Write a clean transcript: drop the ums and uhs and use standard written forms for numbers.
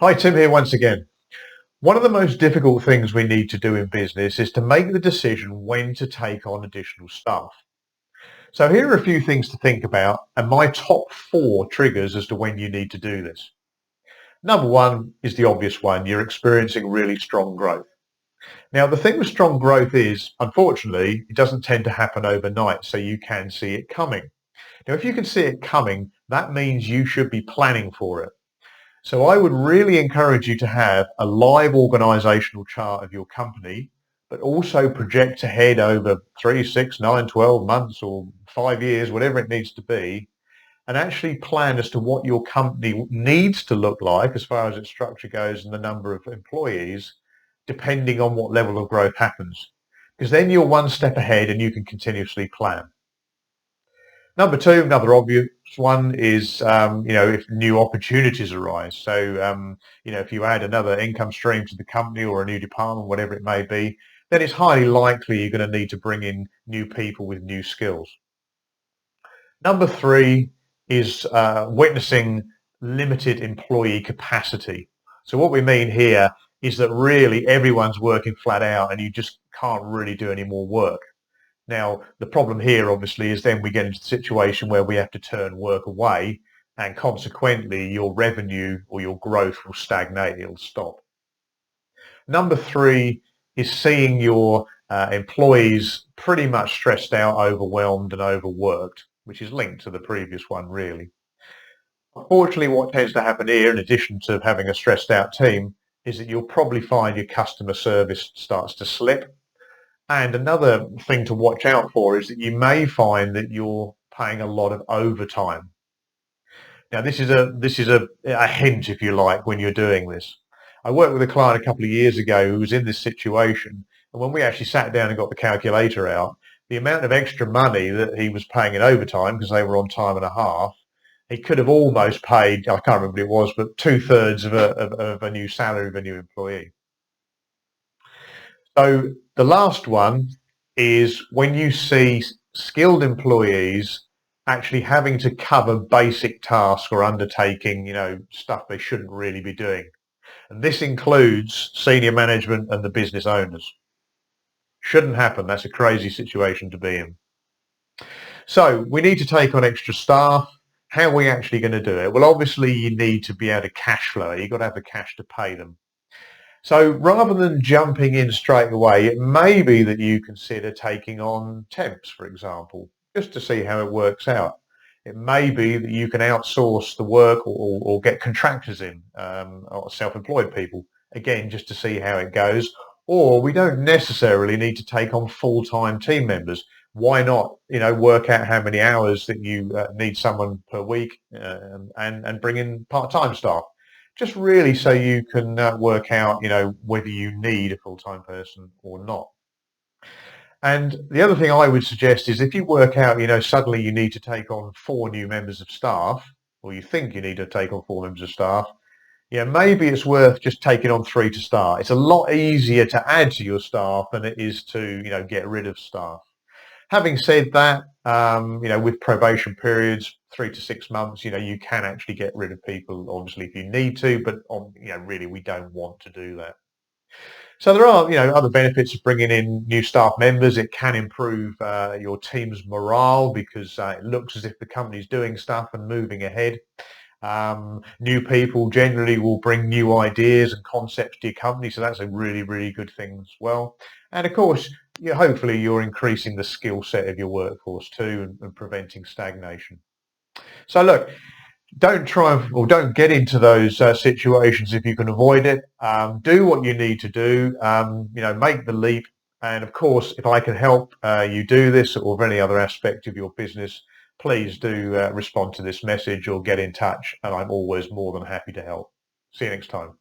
Hi, Tim here once again. One of the most difficult things we need to do in business is to make the decision when to take on additional staff. So here are a few things to think about and my top four triggers as to when you need to do this. Number one is the obvious one. You're experiencing really strong growth. Now, the thing with strong growth is, unfortunately, it doesn't tend to happen overnight, so you can see it coming. Now, if you can see it coming, that means you should be planning for it. So I would really encourage you to have a live organizational chart of your company, but also project ahead over 3, 6, 9, 12 months or 5 years, whatever it needs to be, and actually plan as to what your company needs to look like as far as its structure goes and the number of employees, depending on what level of growth happens. Because then you're one step ahead and you can continuously plan. Number two, another obvious one is, if new opportunities arise. So, if you add another income stream to the company or a new department, whatever it may be, then it's highly likely you're going to need to bring in new people with new skills. Number three is witnessing limited employee capacity. So what we mean here is that really everyone's working flat out and you just can't really do any more work. Now, the problem here, obviously, is then we get into the situation where we have to turn work away and consequently your revenue or your growth will stagnate, it'll stop. Number three is seeing your employees pretty much stressed out, overwhelmed and overworked, which is linked to the previous one, really. Unfortunately, what tends to happen here, in addition to having a stressed out team, is that you'll probably find your customer service starts to slip. And another thing to watch out for is that you may find that you're paying a lot of overtime. Now, this is a hint, if you like, when you're doing this. I worked with a client a couple of years ago who was in this situation, and when we actually sat down and got the calculator out, the amount of extra money that he was paying in overtime, because they were on time and a half, he could have almost paid, I can't remember what it was, but two-thirds of a new salary of a new employee. So the last one is when you see skilled employees actually having to cover basic tasks or undertaking, stuff they shouldn't really be doing. And this includes senior management and the business owners. Shouldn't happen. That's a crazy situation to be in. So we need to take on extra staff. How are we actually going to do it? Well, obviously you need to be able to cash flow. You've got to have the cash to pay them. So rather than jumping in straight away, it may be that you consider taking on temps, for example, just to see how it works out. It may be that you can outsource the work or get contractors in, or self-employed people, again, just to see how it goes. Or we don't necessarily need to take on full-time team members. Why not, work out how many hours that you need someone per week, and bring in part-time staff, just really so you can work out, whether you need a full-time person or not. And the other thing I would suggest is if you work out, suddenly you need to take on four new members of staff, or you think you need to take on four members of staff, maybe it's worth just taking on three to start. It's a lot easier to add to your staff than it is to, get rid of staff. Having said that, with probation periods, 3 to 6 months, you can actually get rid of people, obviously, if you need to, but, really, we don't want to do that. So there are, other benefits of bringing in new staff members. It can improve your team's morale because it looks as if the company's doing stuff and moving ahead. New people generally will bring new ideas and concepts to your company, so that's a really, really good thing as well. And of course, hopefully you're increasing the skill set of your workforce too and preventing stagnation. So look, don't get into those situations if you can avoid it. Do what you need to do. Make the leap. And of course, if I can help you do this or any other aspect of your business, please do respond to this message or get in touch. And I'm always more than happy to help. See you next time.